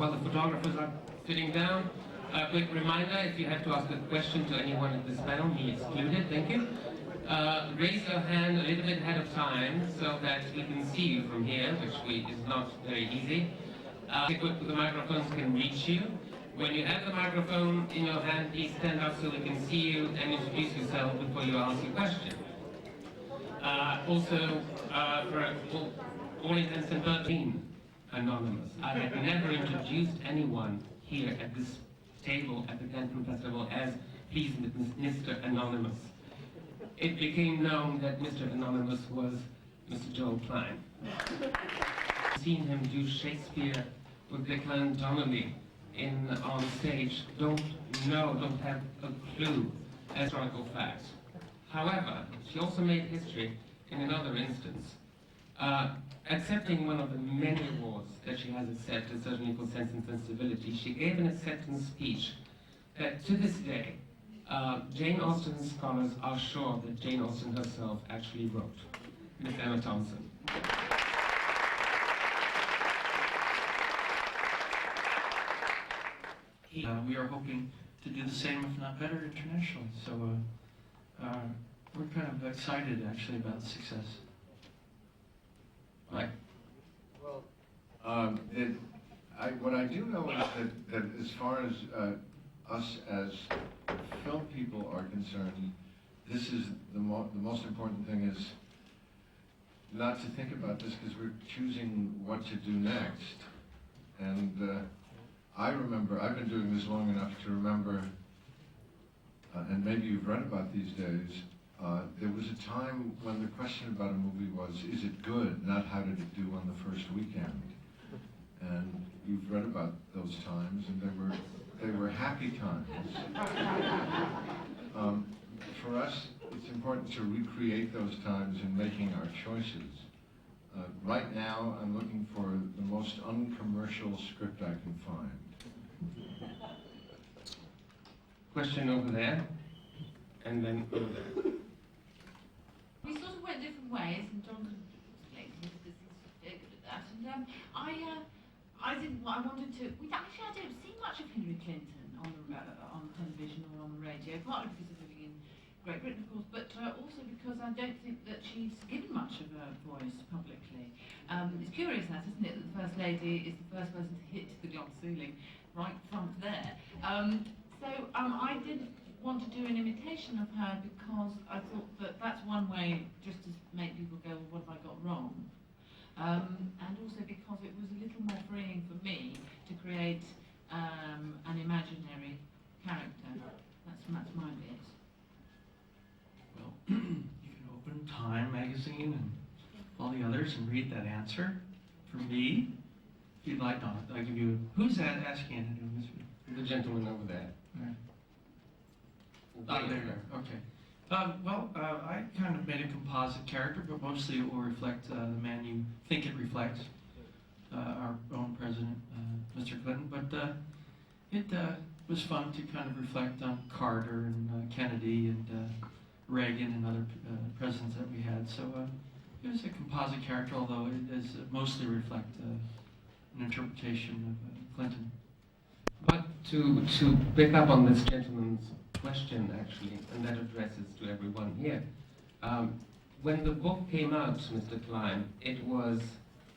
While the photographers are sitting down, a quick reminder, if you have to ask a question to anyone at this panel, me excluded, thank you. Raise your hand a little bit ahead of time so that we can see you from here, which is not very easy. The microphones can reach you. When you have the microphone in your hand, please stand up so we can see you and introduce yourself before you ask your question. For all intents and purposes, anonymous. I had never introduced anyone here at this table at the Canton Festival as, please, Mr. Anonymous. It became known that Mr. Anonymous was Mr. Joel Klein. I've seen him do Shakespeare with Declan Donnelly on stage. Don't have a clue as historical facts. However, she also made history in another instance. Accepting one of the many awards that she has accepted, certainly for Sense and Sensibility, she gave an acceptance speech that to this day, Jane Austen scholars are sure that Jane Austen herself actually wrote. Miss EmmaThompson. We are hoping to do the same, if not better, internationally. So we're kind of excited, actually, about the success. Right. Well, what I do know is that as far as us as film people are concerned, this is the most important thing is not to think about this because we're choosing what to do next. And I remember, I've been doing this long enough to remember, and maybe you've read about these days, there was a time when the question about a movie was, is it good, not how did it do on the first weekend? And you've read about those times, and they were happy times. For us, it's important to recreate those times in making our choices. Right now, I'm looking for the most uncommercial script I can find. Question over there, and then over there. We sort of went different ways, and John could explain to us because he's very good at that. And I wanted to. I don't see much of Hillary Clinton on television or on the radio, partly because of living in Great Britain, of course, but also because I don't think that she's given much of a voice publicly. It's curious that, isn't it, that the First Lady is the first person to hit the glass ceiling right front there. So I did want to do an imitation of her because I thought that that's one way just to make people go, well, what have I got wrong? And also because it was a little more freeing for me to create an imaginary character. That's my bit. Well, you can open Time magazine and all the others and read that answer. For me, if you'd like, I'll give you. Who's that asking? The gentleman over there. Right. There. Okay. I kind of made a composite character, but mostly it will reflect the man you think it reflects, our own president, Mr. Clinton. But it was fun to kind of reflect on Carter and Kennedy and Reagan and other presidents that we had. So it was a composite character, although it does mostly reflect an interpretation of Clinton. But to pick up on this gentleman's question, actually, and that addresses to everyone here. When the book came out, Mr. Klein, it was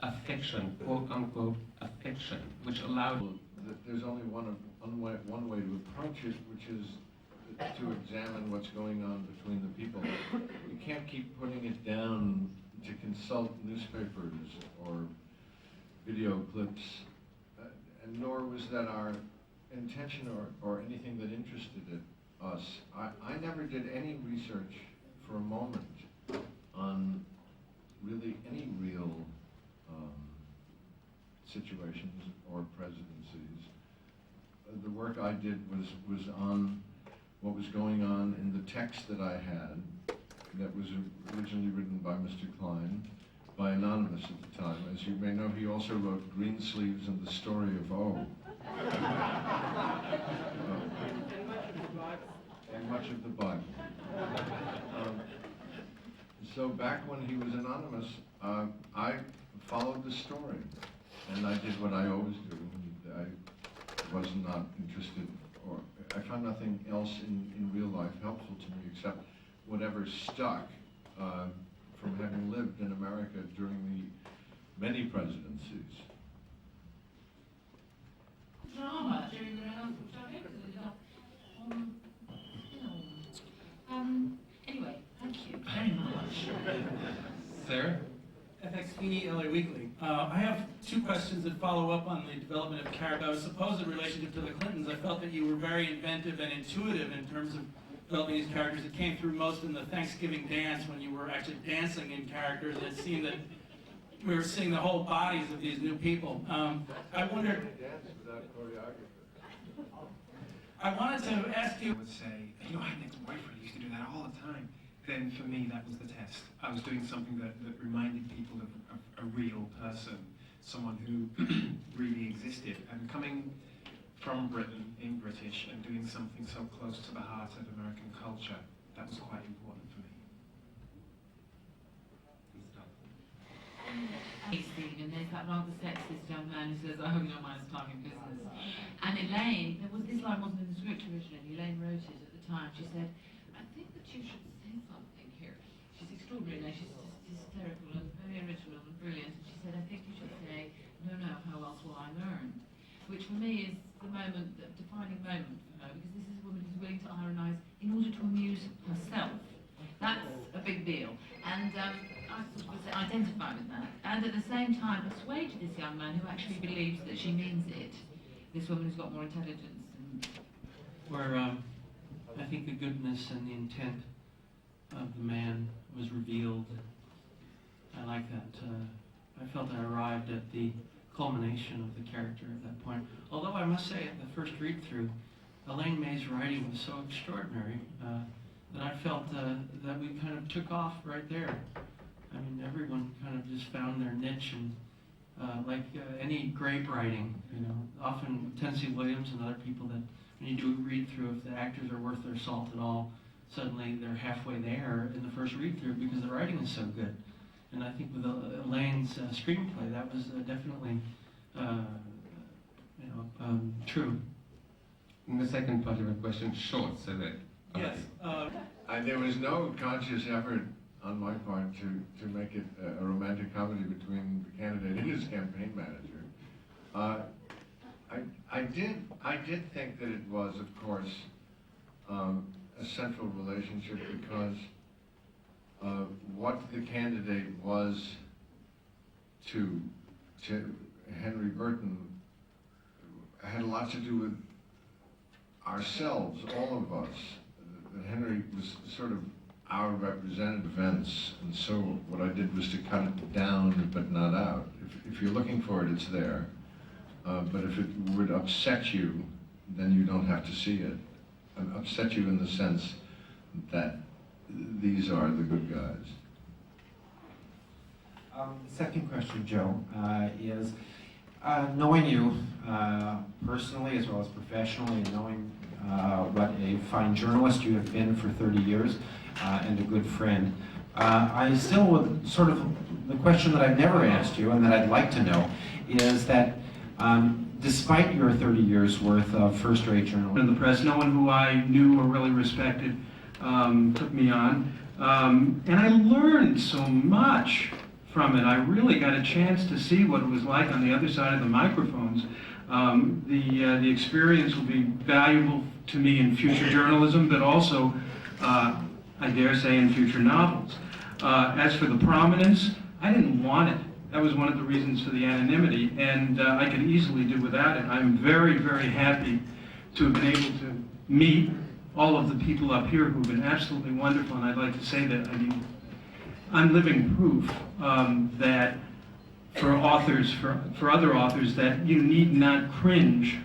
a fiction, quote unquote, a fiction, which allowed. There's only one way to approach it, which is to examine what's going on between the people. You can't keep putting it down to consult newspapers or video clips, and nor was that our intention or anything that interested us. I never did any research for a moment on really any real situations or presidencies. The work I did was on what was going on in the text that I had that was originally written by Mr. Klein, by Anonymous at the time. As you may know, he also wrote Greensleeves and the Story of O. And much of the Bible. So back when he was anonymous, I followed the story, and I did what I always do. I was not interested, or I found nothing else in real life helpful to me except whatever stuck from having lived in America during the many presidencies. Drama during the anyway, thank you very much. Sir? FX Feeney, LA Weekly. I have two questions that follow up on the development of character. I suppose in relationship to the Clintons, I felt that you were very inventive and intuitive in terms of developing these characters. It came through most in the Thanksgiving dance when you were actually dancing in characters. It seemed that we were seeing the whole bodies of these new people. I wondered. I wanted to ask you. I would say, you know, I had an ex-boyfriend who used to do that all the time. Then for me, that was the test. I was doing something that reminded people of a real person, someone who really existed. And coming from Britain, in British, and doing something so close to the heart of American culture, that was quite important for me. Stephen, there's that rather sexist young man who says, I hope you don't mind us talking business. And Elaine, this line wasn't in the script originally, Elaine wrote it at the time. She said, I think that you should say something here. She's extraordinary now, she's just hysterical and very original and brilliant. And she said, I think you should say, no, how else will I learn? Which for me is the moment, the defining moment for her, because this is a woman who's willing to ironize in order to amuse herself. That's a big deal. And I identify with that, and at the same time persuade this young man who actually believes that she means it, this woman who's got more intelligence. Where I think the goodness and the intent of the man was revealed. I like that. I felt I arrived at the culmination of the character at that point. Although I must say, at the first read-through, Elaine May's writing was so extraordinary that I felt that we kind of took off right there. I mean, everyone kind of just found their niche, and like any great writing, you know, often Tennessee Williams and other people that when you do a read-through, if the actors are worth their salt at all, suddenly they're halfway there in the first read-through because the writing is so good. And I think with Elaine's screenplay, that was definitely, true. And the second part of your question, short, so that... Yes. There was no conscious effort on my part to make it a romantic comedy between the candidate and his campaign manager. I did think that it was, of course, a central relationship because what the candidate was to Henry Burton had a lot to do with ourselves, all of us. That Henry was sort of our representative events, and so what I did was to cut it down but not out. If you're looking for it, it's there. But if it would upset you, then you don't have to see it. Upset you in the sense that these are the good guys. Second question, Joe, is knowing you personally as well as professionally, and knowing what a fine journalist you have been for 30 years and a good friend, I still would sort of, the question that I've never asked you and that I'd like to know is that despite your 30 years worth of first-rate journalism in the press, no one who I knew or really respected took me on. And I learned so much from it. I really got a chance to see what it was like on the other side of the microphones. The experience will be valuable to me in future journalism, but also, I dare say, in future novels. As for the prominence, I didn't want it. That was one of the reasons for the anonymity, and I could easily do without it. I'm very, very happy to have been able to meet all of the people up here who've been absolutely wonderful, and I'd like to say that, I mean, I'm living proof that for authors, for other authors, that you need not cringe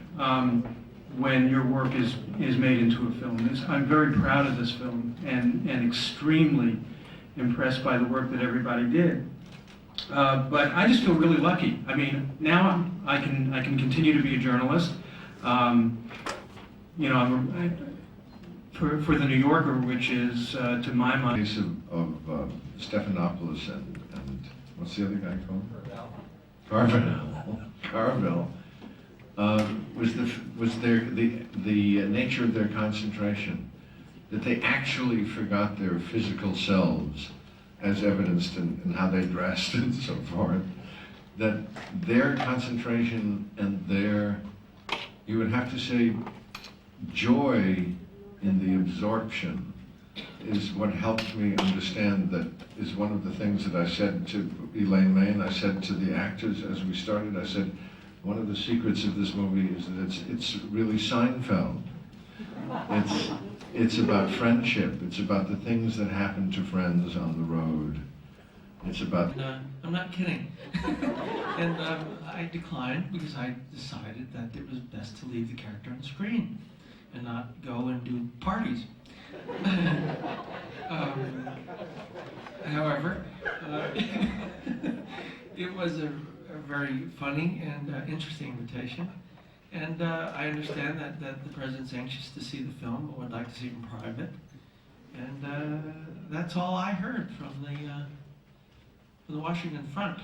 when your work is made into a film. I'm very proud of this film and extremely impressed by the work that everybody did. But I just feel really lucky. I mean, now I can continue to be a journalist. You know, for the New Yorker, which is to my mind. Case of Stephanopoulos and what's the other guy called? Carville. Was the nature of their concentration, that they actually forgot their physical selves, as evidenced in how they dressed and so forth, that their concentration and their, you would have to say, joy in the absorption is what helped me understand that is one of the things that I said to Elaine May, and I said to the actors as we started, I said, one of the secrets of this movie is that it's really Seinfeld. It's about friendship. It's about the things that happen to friends on the road. It's about... I'm not kidding. And I declined because I decided that it was best to leave the character on screen and not go and do parties. However, it was a very funny and interesting invitation. And I understand that the president's anxious to see the film, but would like to see it in private. And that's all I heard from the Washington front.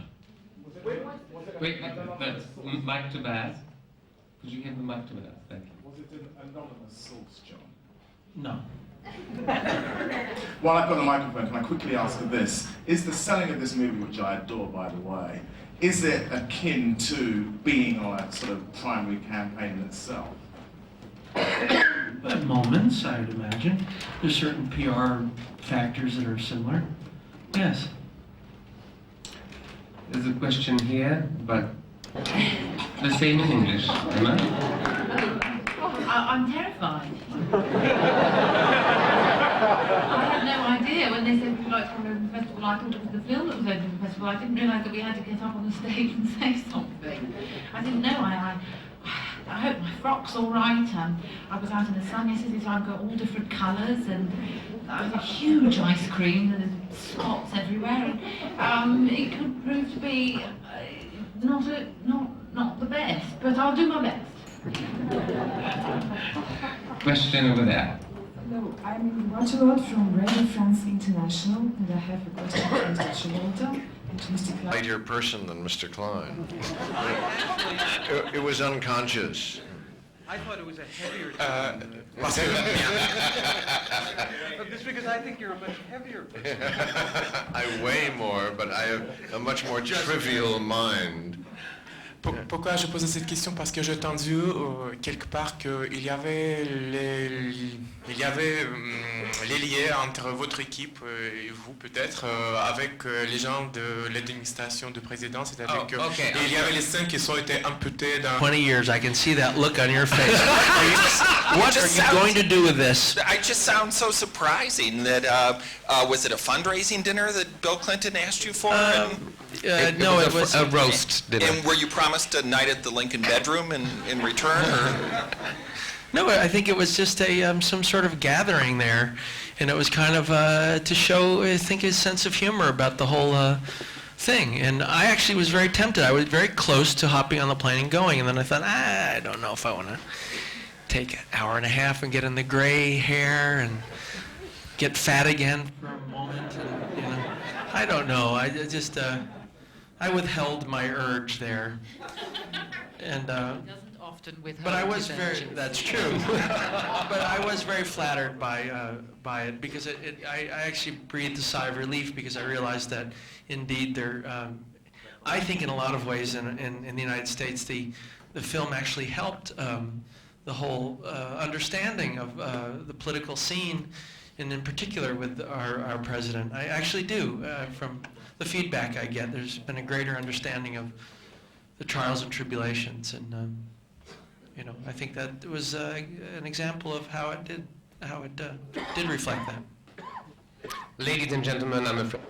Wait, that's mic to Baz. Could you give the mic to Baz? Thank you. Was it an anonymous source, John? No. While I've got the microphone, can I quickly ask you this? Is the selling of this movie, which I adore, by the way, is it akin to being on a sort of primary campaign itself? At moments, I would imagine. There's certain PR factors that are similar. Yes. there's a question here, but the same in English. Emma? I'm terrified. I had no idea when they said we'd like to open the festival. I thought it was the film that was opening the festival. I didn't realise that we had to get up on the stage and say something. I didn't know. I hope my frock's all right. I was out in the sun yesterday, so I've got all different colours, and I had a huge ice cream, and there's spots everywhere. And it could prove to be not the best, but I'll do my best. Question over there. Hello, I'm Watchelot from Radio France International, and I have a question for Mr. Travolta and to Mr. Klein. Lighter person than Mr. Klein. It was unconscious. I thought it was a heavier Just because I think you're a much heavier person. I weigh more, but I have a much more trivial mind. Pourquoi je pose cette question? Parce que j'ai entendu quelque part qu'il y avait les liens entre votre équipe et vous peut-être avec les gens de l'administration du président, c'est-à-dire que il y avait les 5 qui sont été amputés dans 20 years, I can see that look on your face. What are you going to do with this? I just sound so surprising that, was it a fundraising dinner that Bill Clinton asked you for? No, it was a roast dinner. And were you promised a night at the Lincoln bedroom in return? Or? No, I think it was just a some sort of gathering there, and it was kind of to show, I think, his sense of humor about the whole thing. And I actually was very tempted. I was very close to hopping on the plane and going, and then I thought, I don't know if I want to take an hour and a half and get in the gray hair and get fat again for a moment. And, you know, I don't know. I just I withheld my urge there, and. But I was very, that's true. But I was very flattered by it because I actually breathed a sigh of relief because I realized that indeed I think in a lot of ways in the United States the film actually helped the whole understanding of the political scene, and in particular with our president. I actually do, from the feedback I get, there's been a greater understanding of the trials and tribulations, and you know, I think that was an example of how it did reflect that. Ladies and gentlemen, I'm afraid.